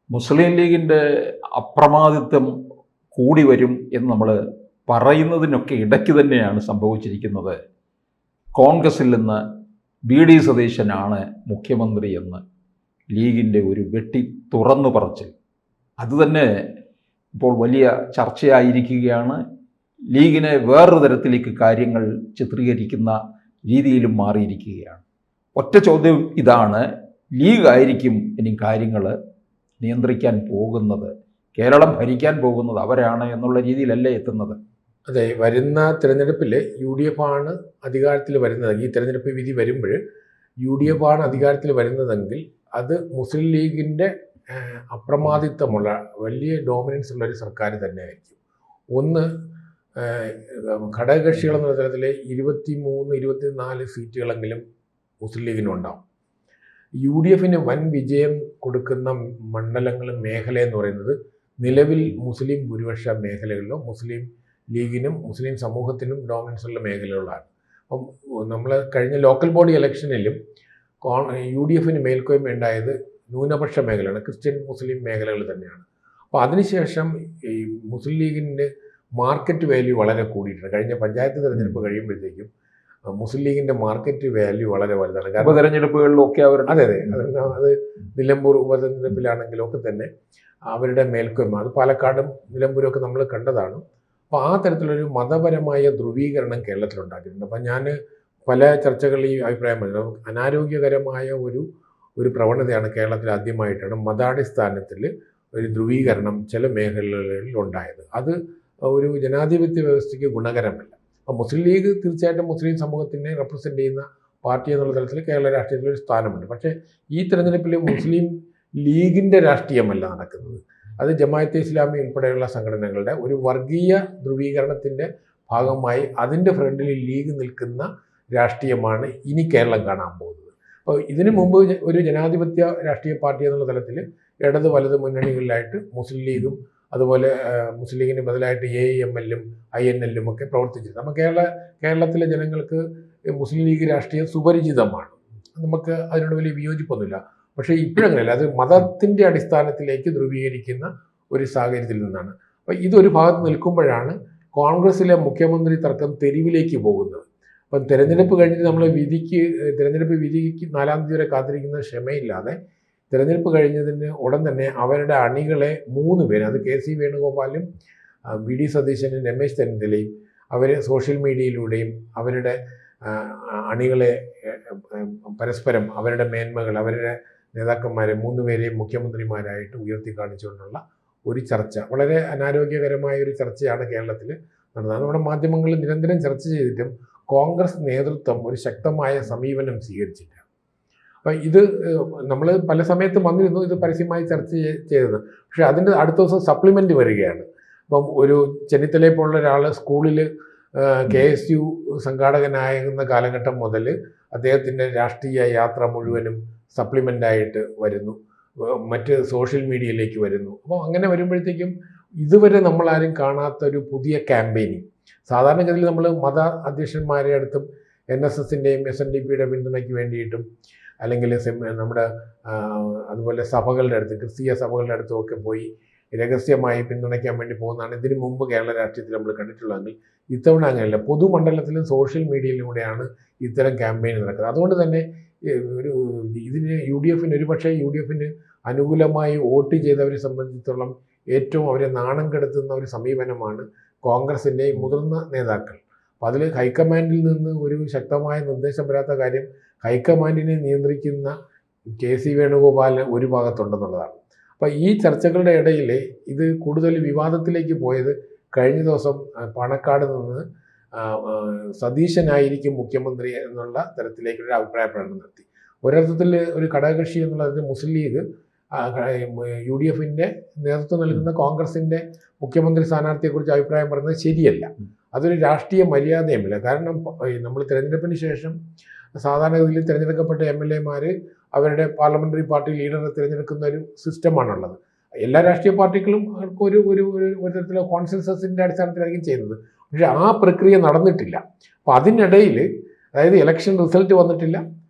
മുസ്ലിം ലീഗിൻ്റെ അപ്രമാദിത്വം കൂടി വരും എന്ന് നമ്മൾ പറയുന്നതിനൊക്കെ ഇടയ്ക്ക് തന്നെയാണ് സംഭവിച്ചിരിക്കുന്നത്. കോൺഗ്രസിൽ നിന്ന് വി.ഡി. സതീശനാണ് മുഖ്യമന്ത്രി എന്ന് ലീഗിൻ്റെ ഒരു വെട്ടി തുറന്നു പറച്ചിൽ. അതുതന്നെ ഇപ്പോൾ വലിയ ചർച്ചയായിരിക്കുകയാണ്. ലീഗിനെ വേറൊരു തരത്തിലേക്ക് കാര്യങ്ങൾ ചിത്രീകരിക്കുന്ന രീതിയിലും മാറിയിരിക്കുകയാണ്. ഒറ്റ ചോദ്യം ഇതാണ്: ലീഗായിരിക്കും ഇനി കാര്യങ്ങൾ നിയന്ത്രിക്കാൻ പോകുന്നത്, കേരളം ഭരിക്കാൻ പോകുന്നത് അവരാണ് എന്നുള്ള രീതിയിലല്ലേ എത്തുന്നത്? അതെ, വരുന്ന തിരഞ്ഞെടുപ്പിൽ UDF ആണ് അധികാരത്തിൽ വരുന്നത്. ഈ തിരഞ്ഞെടുപ്പ് വിധി വരുമ്പോൾ UDF ആണ് അധികാരത്തിൽ വരുന്നതെങ്കിൽ അത് മുസ്ലിം ലീഗിൻ്റെ അപ്രമാദിത്വമുള്ള വലിയ ഡോമിനൻസ് ഉള്ള ഒരു സർക്കാർ തന്നെയായിരിക്കും. ഒന്ന്, ഘടകകക്ഷികളെന്ന തരത്തിൽ 23-24 സീറ്റുകളെങ്കിലും മുസ്ലിം ലീഗിനുണ്ടാവും. UDFന് വൻ വിജയം കൊടുക്കുന്ന മണ്ഡലങ്ങളും മേഖലയെന്ന് പറയുന്നത് നിലവിൽ മുസ്ലിം ഭൂരിപക്ഷ മേഖലകളിലും മുസ്ലിം ലീഗിനും മുസ്ലിം സമൂഹത്തിനും ഡോമിനൻസ് ഉള്ള മേഖലകളാണ്. അപ്പം നമ്മൾ കഴിഞ്ഞ ലോക്കൽ ബോഡി ഇലക്ഷനിലും UDFന് മേൽക്കോയ്മ ഉണ്ടായത് ന്യൂനപക്ഷ മേഖലയാണ്, ക്രിസ്ത്യൻ മുസ്ലിം മേഖലകൾ തന്നെയാണ്. അപ്പോൾ അതിനുശേഷം ഈ മുസ്ലിം ലീഗിൻ്റെ മാർക്കറ്റ് വാല്യൂ വളരെ കൂടിയിട്ടുണ്ട്. കഴിഞ്ഞ പഞ്ചായത്ത് തിരഞ്ഞെടുപ്പ് കഴിയുമ്പോഴത്തേക്കും മുസ്ലിം ലീഗിൻ്റെ മാർക്കറ്റ് വാല്യൂ വളരെ വലുതാണ്. കാരണം ഉപതെരഞ്ഞെടുപ്പുകളിലൊക്കെ അവർ അതെ അത് നിലമ്പൂർ ഉപതെരഞ്ഞെടുപ്പിലാണെങ്കിലും ഒക്കെ തന്നെ അവരുടെ മേൽക്കോയ്മ, അത് പാലക്കാടും നിലമ്പൂരും ഒക്കെ നമ്മൾ കണ്ടതാണ്. അപ്പോൾ ആ തരത്തിലൊരു മതപരമായ ധ്രുവീകരണം കേരളത്തിലുണ്ടാക്കിയിട്ടുണ്ട്. അപ്പം ഞാൻ പല ചർച്ചകളിൽ ഈ അഭിപ്രായം പറഞ്ഞു, അനാരോഗ്യകരമായ ഒരു പ്രവണതയാണ് കേരളത്തിൽ ആദ്യമായിട്ടാണ് മതാടിസ്ഥാനത്തിൽ ഒരു ധ്രുവീകരണം ചില മേഖലകളിൽ ഉണ്ടായത്. അത് ഒരു ജനാധിപത്യ വ്യവസ്ഥയ്ക്ക് ഗുണകരമല്ല. അപ്പോൾ മുസ്ലിം ലീഗ് തീർച്ചയായിട്ടും മുസ്ലിം സമൂഹത്തിനെ റെപ്രസെൻ്റ് ചെയ്യുന്ന പാർട്ടി എന്നുള്ള തലത്തിൽ കേരള രാഷ്ട്രീയത്തിൽ ഒരു സ്ഥാനമുണ്ട്. പക്ഷേ ഈ തെരഞ്ഞെടുപ്പിൽ മുസ്ലിം ലീഗിൻ്റെ രാഷ്ട്രീയമല്ല നടക്കുന്നത്. അത് ജമാഅത്തെ ഇസ്ലാമി ഉൾപ്പെടെയുള്ള സംഘടനകളുടെ ഒരു വർഗീയ ധ്രുവീകരണത്തിൻ്റെ ഭാഗമായി അതിൻ്റെ ഫ്രണ്ടിൽ ലീഗ് നിൽക്കുന്ന രാഷ്ട്രീയമാണ് ഇനി കേരളം കാണാൻ പോകുന്നത്. അപ്പോൾ ഇതിനു മുമ്പ് ഒരു ജനാധിപത്യ രാഷ്ട്രീയ പാർട്ടി എന്നുള്ള തലത്തിൽ ഇടത് വലത് മുന്നണികളിലായിട്ട് മുസ്ലിം ലീഗും അതുപോലെ മുസ്ലിം ലീഗിന് ബദലായിട്ട് AIML-ഉം INL-ഉം ഒക്കെ പ്രവർത്തിച്ചത്. നമ്മൾ കേരളത്തിലെ ജനങ്ങൾക്ക് മുസ്ലിം ലീഗ് രാഷ്ട്രീയം സുപരിചിതമാണ്, നമുക്ക് അതിനോട് വലിയ വിയോജിപ്പൊന്നുമില്ല. പക്ഷേ ഇപ്പോഴങ്ങനെയല്ല, അത് മതത്തിൻ്റെ അടിസ്ഥാനത്തിലേക്ക് ധ്രുവീകരിക്കുന്ന ഒരു സാഹചര്യത്തിൽ നിന്നാണ്. അപ്പോൾ ഇതൊരു ഭാഗത്ത് നിൽക്കുമ്പോഴാണ് കോൺഗ്രസിലെ മുഖ്യമന്ത്രി തർക്കം തെരുവിലേക്ക് പോകുന്നത്. അപ്പം തിരഞ്ഞെടുപ്പ് കഴിഞ്ഞിട്ട് നമ്മൾ തിരഞ്ഞെടുപ്പ് വിധിക്ക് 4-ാം തീയതി വരെ കാത്തിരിക്കുന്ന ക്ഷമയില്ലാതെ തിരഞ്ഞെടുപ്പ് കഴിഞ്ഞതിന് ഉടൻ തന്നെ അവരുടെ അണികളെ 3 പേര്, അത് KC വേണുഗോപാലും വി.ഡി. സതീശനും രമേശ് ചെന്നിത്തലയും, അവർ സോഷ്യൽ മീഡിയയിലൂടെയും അവരുടെ അണികളെ പരസ്പരം അവരുടെ മേന്മകൾ, അവരുടെ നേതാക്കന്മാരെ 3 പേരെയും മുഖ്യമന്ത്രിമാരായിട്ട് ഉയർത്തി കാണിച്ചുകൊണ്ടുള്ള ഒരു ചർച്ച, വളരെ അനാരോഗ്യകരമായ ഒരു ചർച്ചയാണ് കേരളത്തിൽ നടന്നത്. നമ്മുടെ മാധ്യമങ്ങളിൽ നിരന്തരം ചർച്ച ചെയ്തിട്ടും കോൺഗ്രസ് നേതൃത്വം ഒരു ശക്തമായ സമീപനം സ്വീകരിച്ചില്ല. അപ്പം ഇത് നമ്മൾ പല സമയത്തും വന്നിരുന്നു ഇത് പരസ്യമായി ചർച്ച ചെയ്തത്. പക്ഷേ അതിൻ്റെ അടുത്ത ദിവസം സപ്ലിമെൻ്റ് വരികയാണ്. അപ്പം ഒരു ചെന്നിത്തലയെ പോലുള്ള ഒരാൾ സ്കൂളിൽ KSU സംഘാടകനായിരുന്ന കാലഘട്ടം മുതൽ അദ്ദേഹത്തിൻ്റെ രാഷ്ട്രീയ യാത്ര മുഴുവനും സപ്ലിമെൻ്റായിട്ട് വരുന്നു, മറ്റ് സോഷ്യൽ മീഡിയയിലേക്ക് വരുന്നു. അപ്പോൾ അങ്ങനെ വരുമ്പോഴത്തേക്കും ഇതുവരെ നമ്മളാരും കാണാത്തൊരു പുതിയ ക്യാമ്പയിനിങ്. സാധാരണഗതിയിൽ നമ്മൾ മത അധ്യക്ഷന്മാരെ അടുത്തും NSSൻ്റെയും SNDPയുടെ പിന്തുണയ്ക്ക് വേണ്ടിയിട്ടും അല്ലെങ്കിൽ നമ്മുടെ അതുപോലെ സഭകളുടെ അടുത്ത്, ക്രിസ്തീയ സഭകളുടെ അടുത്തും ഒക്കെ പോയി രഹസ്യമായി പിന്തുണയ്ക്കാൻ വേണ്ടി പോകുന്നതാണ് ഇതിനു മുമ്പ് കേരള രാഷ്ട്രീയത്തിൽ നമ്മൾ കണ്ടിട്ടുള്ളതെങ്കിൽ ഇത്തവണ അങ്ങനെയല്ല. പൊതുമണ്ഡലത്തിലും സോഷ്യൽ മീഡിയയിലൂടെയാണ് ഇത്തരം ക്യാമ്പയിൻ നടക്കുന്നത്. അതുകൊണ്ട് തന്നെ ഇതിന് UDFന് അനുകൂലമായി വോട്ട് ചെയ്തവരെ സംബന്ധിച്ചിടത്തോളം ഏറ്റവും അവരെ നാണം കെടുത്തുന്ന ഒരു സമീപനമാണ് കോൺഗ്രസിൻ്റെ മുതിർന്ന നേതാക്കൾ. അപ്പോൾ അതിൽ ഹൈക്കമാൻഡിൽ നിന്ന് ഒരു ശക്തമായ നിർദ്ദേശം വരാത്ത കാര്യം ഹൈക്കമാൻഡിനെ നിയന്ത്രിക്കുന്ന KC വേണുഗോപാൽ ഒരു ഭാഗത്തുണ്ടെന്നുള്ളതാണ്. അപ്പോൾ ഈ ചർച്ചകളുടെ ഇടയിൽ ഇത് കൂടുതൽ വിവാദത്തിലേക്ക് പോയത് കഴിഞ്ഞ ദിവസം പാണക്കാട് നിന്ന് സതീശനായിരിക്കും മുഖ്യമന്ത്രി എന്നുള്ള തരത്തിലേക്കൊരു അഭിപ്രായ പ്രകടനം നടത്തി. ഒരർത്ഥത്തിൽ ഒരു ഘടകകക്ഷി എന്നുള്ളത് മുസ്ലിം ലീഗ് UDFൻ്റെ നേതൃത്വം നൽകുന്ന കോൺഗ്രസിൻ്റെ മുഖ്യമന്ത്രി സ്ഥാനാർത്ഥിയെക്കുറിച്ച് അഭിപ്രായം പറയുന്നത് ശരിയല്ല. അതൊരു രാഷ്ട്രീയ മര്യാദയുമില്ല. കാരണം നമ്മൾ തിരഞ്ഞെടുപ്പിന് ശേഷം സാധാരണഗതിയിൽ തിരഞ്ഞെടുക്കപ്പെട്ട MLA-മാർ അവരുടെ പാർലമെൻ്ററി പാർട്ടി ലീഡറെ തിരഞ്ഞെടുക്കുന്ന ഒരു സിസ്റ്റമാണുള്ളത്. എല്ലാ രാഷ്ട്രീയ പാർട്ടികളും ഒരു തരത്തിലുള്ള കോൺസെൻസസിൻ്റെ അടിസ്ഥാനത്തിലായിരിക്കും ചെയ്യുന്നത്. പക്ഷേ ആ പ്രക്രിയ നടന്നിട്ടില്ല. അപ്പോൾ അതിനിടയിൽ, അതായത് ഇലക്ഷൻ റിസൾട്ട് വന്നിട്ടില്ല,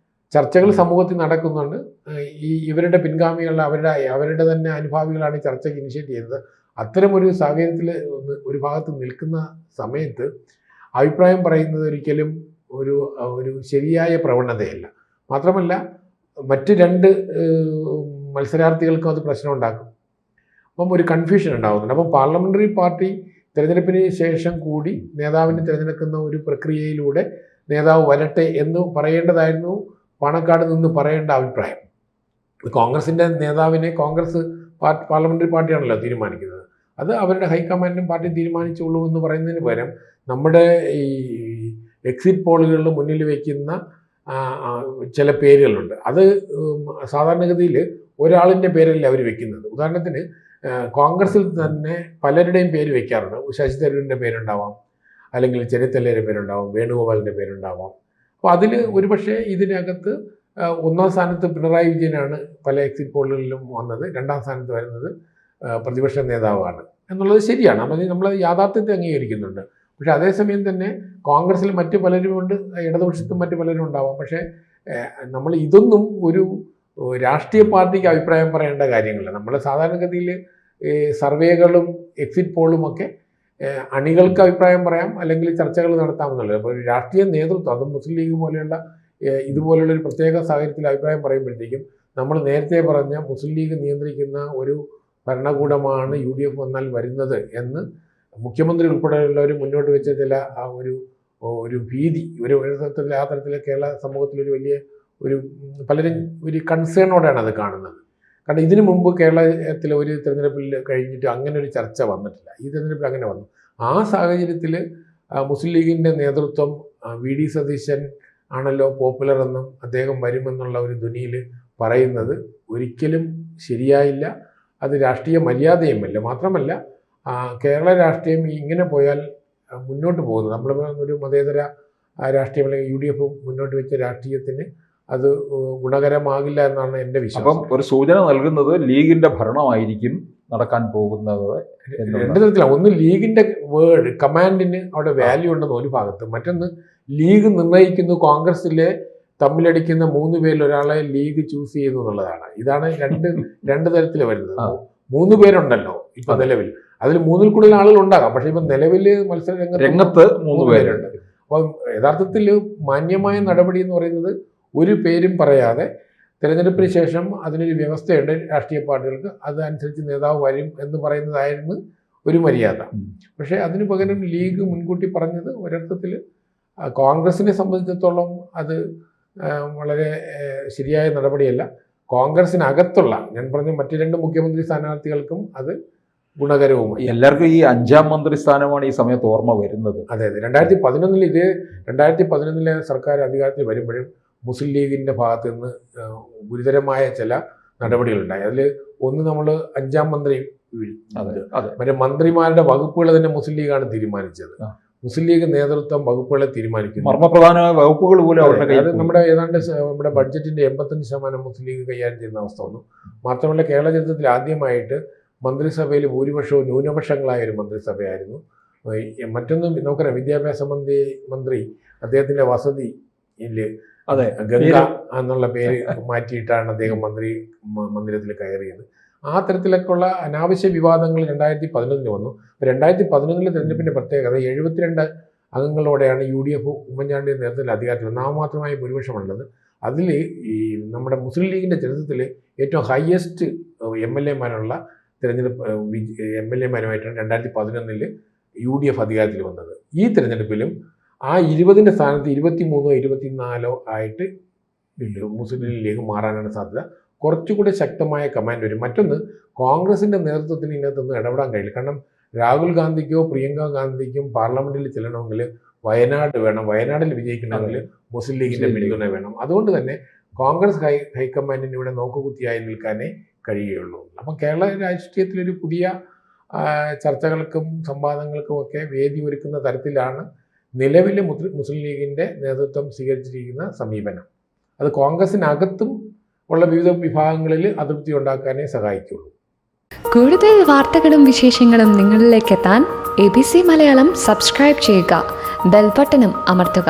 ചർച്ചകൾ സമൂഹത്തിൽ നടക്കുന്നുണ്ട്. ഇവരുടെ പിൻഗാമികൾ അവരുടെ തന്നെ അനുഭാവികളാണ് ഈ ചർച്ചയ്ക്ക് ഇനിഷ്യേറ്റ് ചെയ്തത്. അത്തരമൊരു സാഹചര്യത്തിൽ ഒരു ഭാഗത്ത് നിൽക്കുന്ന സമയത്ത് അഭിപ്രായം പറയുന്നത് ഒരിക്കലും ഒരു ശരിയായ പ്രവണതയല്ല. മാത്രമല്ല മറ്റ് രണ്ട് മത്സരാർത്ഥികൾക്കും അത് പ്രശ്നം ഉണ്ടാക്കും. അപ്പം ഒരു കൺഫ്യൂഷൻ ഉണ്ടാകുന്നുണ്ട്. അപ്പം പാർലമെൻ്ററി പാർട്ടി തിരഞ്ഞെടുപ്പിന് ശേഷം കൂടി നേതാവിനെ തിരഞ്ഞെടുക്കുന്ന ഒരു പ്രക്രിയയിലൂടെ നേതാവ് വരട്ടെ എന്ന് പറയേണ്ടതായിരുന്നു പാണക്കാട് നിന്ന് പറയേണ്ട അഭിപ്രായം. കോൺഗ്രസിൻ്റെ നേതാവിനെ കോൺഗ്രസ് പാർലമെൻ്ററി പാർട്ടിയാണല്ലോ തീരുമാനിക്കുന്നത്. അത് അവരുടെ ഹൈക്കമാൻഡും പാർട്ടിയും തീരുമാനിച്ചുള്ളൂ എന്ന് പറയുന്നതിന് പകരം നമ്മുടെ ഈ എക്സിറ്റ് പോളുകളിൽ മുന്നിൽ വയ്ക്കുന്ന ചില പേരുകളുണ്ട്. അത് സാധാരണഗതിയിൽ ഒരാളിൻ്റെ പേരല്ല അവർ വെക്കുന്നത്. ഉദാഹരണത്തിന് കോൺഗ്രസിൽ തന്നെ പലരുടെയും പേര് വെക്കാറുണ്ട്. ശശി തരൂരിൻ്റെ പേരുണ്ടാവാം, അല്ലെങ്കിൽ ചെന്നിത്തലയുടെ പേരുണ്ടാവാം, വേണുഗോപാലിൻ്റെ പേരുണ്ടാവാം. അപ്പോൾ അതിൽ ഒരുപക്ഷെ ഇതിനകത്ത് ഒന്നാം സ്ഥാനത്ത് പിണറായി വിജയനാണ് പല എക്സിറ്റ് പോളുകളിലും വന്നത്, രണ്ടാം സ്ഥാനത്ത് വരുന്നത് പ്രതിപക്ഷ നേതാവാണ് എന്നുള്ളത് ശരിയാണ്. അപ്പം നമ്മൾ യാഥാർത്ഥ്യത്തെ അംഗീകരിക്കുന്നുണ്ട്. പക്ഷേ അതേസമയം തന്നെ കോൺഗ്രസ്സിൽ മറ്റു പലരുമുണ്ട്, ഇടതുപക്ഷത്തും മറ്റു പലരും ഉണ്ടാവാം. പക്ഷേ നമ്മൾ ഇതൊന്നും ഒരു രാഷ്ട്രീയ പാർട്ടിക്ക് അഭിപ്രായം പറയേണ്ട കാര്യങ്ങളല്ല. നമ്മൾ സാധാരണഗതിയിൽ സർവേകളും എക്സിറ്റ് പോളുമൊക്കെ അണികൾക്ക് അഭിപ്രായം പറയാം, അല്ലെങ്കിൽ ചർച്ചകൾ നടത്താമെന്നുള്ളത്. അപ്പോൾ ഒരു രാഷ്ട്രീയ നേതൃത്വം, അതും മുസ്ലിം ലീഗ് പോലെയുള്ള ഇതുപോലുള്ള ഒരു പ്രത്യേക സാഹചര്യത്തിൽ അഭിപ്രായം പറയുമ്പോഴത്തേക്കും നമ്മൾ നേരത്തെ പറഞ്ഞ മുസ്ലിം ലീഗ് നിയന്ത്രിക്കുന്ന ഒരു ഭരണകൂടമാണ് UDF വന്നാൽ വരുന്നത് എന്ന് മുഖ്യമന്ത്രി ഉൾപ്പെടെയുള്ളവർ മുന്നോട്ട് വെച്ച ചില ഒരു ഭീതി, ഒരു തരത്തിൽ ആ തരത്തിൽ കേരള സമൂഹത്തിലൊരു വലിയ പലരും ഒരു കൺസേണോടെയാണ് അത് കാണുന്നത്. കാരണം ഇതിനു മുമ്പ് കേരളത്തിലെ ഒരു തിരഞ്ഞെടുപ്പിൽ കഴിഞ്ഞിട്ട് അങ്ങനെ ഒരു ചർച്ച വന്നിട്ടില്ല. ഈ തിരഞ്ഞെടുപ്പിൽ അങ്ങനെ വന്നു. ആ സാഹചര്യത്തിൽ മുസ്ലിം ലീഗിൻ്റെ നേതൃത്വം VD സതീശൻ ആണല്ലോ പോപ്പുലർ എന്നും അദ്ദേഹം വരുമെന്നുള്ള ഒരു ധ്വനിയിൽ പറയുന്നത് ഒരിക്കലും ശരിയായില്ല. അത് രാഷ്ട്രീയ മര്യാദയുമല്ല. മാത്രമല്ല കേരള രാഷ്ട്രീയം ഇങ്ങനെ പോയാൽ മുന്നോട്ട് പോകുന്നത്, നമ്മൾ ഒരു മതേതര രാഷ്ട്രീയം അല്ലെങ്കിൽ UDF മുന്നോട്ട് വെച്ച രാഷ്ട്രീയത്തിന് അത് ഗുണകരമാകില്ല എന്നാണ് എൻ്റെ വിശ്വാസം. അപ്പം ഒരു സൂചന നൽകുന്നത് ലീഗിൻ്റെ ഭരണമായിരിക്കും നടക്കാൻ പോകുന്നത്. രണ്ട് തരത്തിലാണ്. ഒന്ന്, ലീഗിൻ്റെ വേർഡ് കമാൻഡിന് അവിടെ വാല്യൂ ഉണ്ടെന്ന് ഒരു ഭാഗത്ത്. മറ്റൊന്ന്, ലീഗ് നിർണ്ണയിക്കുന്നു, കോൺഗ്രസിലെ തമ്മിലടിക്കുന്ന 3 പേരിൽ ഒരാളെ ലീഗ് ചൂസ് ചെയ്യുന്നു എന്നുള്ളതാണ്. ഇതാണ് രണ്ട് തരത്തിൽ വരുന്നത്. 3 പേരുണ്ടല്ലോ ഇപ്പൊ നിലവിൽ. അതിൽ 3-ൽ കൂടുതൽ ആളുകൾ ഉണ്ടാകാം. പക്ഷെ ഇപ്പൊ നിലവിൽ മത്സര രംഗത്ത് 3 പേരുണ്ട്. അപ്പം യഥാർത്ഥത്തിൽ മാന്യമായ നടപടി എന്ന് പറയുന്നത് ഒരു പേരും പറയാതെ തിരഞ്ഞെടുപ്പിന് ശേഷം അതിനൊരു വ്യവസ്ഥയുണ്ട് രാഷ്ട്രീയ പാർട്ടികൾക്ക്, അതനുസരിച്ച് നേതാവ് വരും എന്ന് പറയുന്നതായിരുന്നു ഒരു മര്യാദ. പക്ഷേ അതിന് പകരം ലീഗ് മുൻകൂട്ടി പറഞ്ഞത് ഒരർത്ഥത്തിൽ കോൺഗ്രസിനെ സംബന്ധിച്ചിടത്തോളം അത് വളരെ ശരിയായ നടപടിയല്ല. കോൺഗ്രസിനകത്തുള്ള ഞാൻ പറഞ്ഞ മറ്റു 2 മുഖ്യമന്ത്രി സ്ഥാനാർത്ഥികൾക്കും അത് ഗുണകരവുമായി. എല്ലാവർക്കും ഈ 5ാം മന്ത്രി സ്ഥാനമാണ് ഈ സമയത്ത് ഓർമ്മ വരുന്നത്. അതെ, 2011 സർക്കാർ അധികാരത്തിൽ വരുമ്പോഴും മുസ്ലിം ലീഗിൻ്റെ ഭാഗത്ത് നിന്ന് ഗുരുതരമായ ചില നടപടികളുണ്ടായി. അതിൽ ഒന്ന്, നമ്മൾ 5ാം മന്ത്രി മറ്റേ മന്ത്രിമാരുടെ വകുപ്പുകൾ തന്നെ മുസ്ലിം ലീഗാണ് തീരുമാനിച്ചത്. മുസ്ലിം ലീഗ് നേതൃത്വം വകുപ്പുകളെ തീരുമാനിക്കുന്നു. മർമ്മപ്രധാനമായ വകുപ്പുകൾ പോലും അത് നമ്മുടെ ഏതാണ്ട് നമ്മുടെ ബഡ്ജറ്റിന്റെ 85% മുസ്ലിം ലീഗ് കൈകാര്യം ചെയ്യുന്ന അവസ്ഥ വന്നു. മാത്രമല്ല കേരള ചരിത്രത്തിൽ ആദ്യമായിട്ട് മന്ത്രിസഭയിൽ ഭൂരിപക്ഷവും ന്യൂനപക്ഷങ്ങളായ ഒരു മന്ത്രിസഭയായിരുന്നു. മറ്റൊന്നും നമുക്കറിയാം, വിദ്യാഭ്യാസ മന്ത്രി അദ്ദേഹത്തിന്റെ വസതിയിൽ ഗംഗ എന്നുള്ള പേര് മാറ്റിയിട്ടാണ് അദ്ദേഹം മന്ദിരത്തിൽ കയറിയത്. ആ തരത്തിലൊക്കെയുള്ള അനാവശ്യ വിവാദങ്ങൾ 2011 വന്നു. 2011 തെരഞ്ഞെടുപ്പിന്റെ പ്രത്യേകത 72 അംഗങ്ങളോടെയാണ് UDF ഉമ്മൻചാണ്ടിയുടെ നേതൃത്വത്തിൽ അധികാരത്തിൽ നാമമാത്രമായ ഭൂരിപക്ഷമുള്ളത്. അതിൽ ഈ നമ്മുടെ മുസ്ലിം ലീഗിൻ്റെ ചരിത്രത്തിൽ ഏറ്റവും ഹയസ്റ്റ് MLA-മാരുള്ള തിരഞ്ഞെടുപ്പ് MLA-മാരുമായിട്ടാണ് 2011 UDF അധികാരത്തിൽ വന്നത്. ഈ തിരഞ്ഞെടുപ്പിലും ആ 20ന്റെ സ്ഥാനത്ത് 23 24 ആയിട്ട് മുസ്ലിം ലീഗ് മാറാനാണ് സാധ്യത. കുറച്ചുകൂടെ ശക്തമായ കമാൻഡ് വരും. മറ്റൊന്ന്, കോൺഗ്രസിൻ്റെ നേതൃത്വത്തിന് ഇതിനകത്തൊന്നും ഇടപെടാൻ കഴിയില്ല. കാരണം രാഹുൽ ഗാന്ധിക്കോ പ്രിയങ്ക ഗാന്ധിക്കും പാർലമെന്റിൽ ചെല്ലണമെങ്കിൽ വയനാട് വേണം, വയനാട്ടിൽ വിജയിക്കണമെങ്കിൽ മുസ്ലിം ലീഗിൻ്റെ പിന്തുണ വേണം. അതുകൊണ്ട് തന്നെ കോൺഗ്രസ് ഹൈക്കമാൻഡിന് ഇവിടെ നോക്കുകുത്തിയായി നിൽക്കാനേ കഴിയുകയുള്ളൂ. അപ്പം കേരള രാഷ്ട്രീയത്തിലൊരു പുതിയ ചർച്ചകൾക്കും സംവാദങ്ങൾക്കും ഒക്കെ വേദി ഒരുക്കുന്ന തരത്തിലാണ് നിലവിലെ മുസ്ലിം ലീഗിൻ്റെ നേതൃത്വം സ്വീകരിച്ചിരിക്കുന്ന സമീപനം. അത് കോൺഗ്രസിനകത്തും ഉള്ള വിവിധ വിഭാഗങ്ങളിൽ അതൃപ്തി ഉണ്ടാക്കാനേ സഹായിക്കുള്ളൂ. കൂടുതൽ വാർത്തകളും വിശേഷങ്ങളും നിങ്ങളിലേക്ക് എത്താൻ ABC മലയാളം സബ്സ്ക്രൈബ് ചെയ്യുക, ബെൽ ബട്ടണും അമർത്തുക.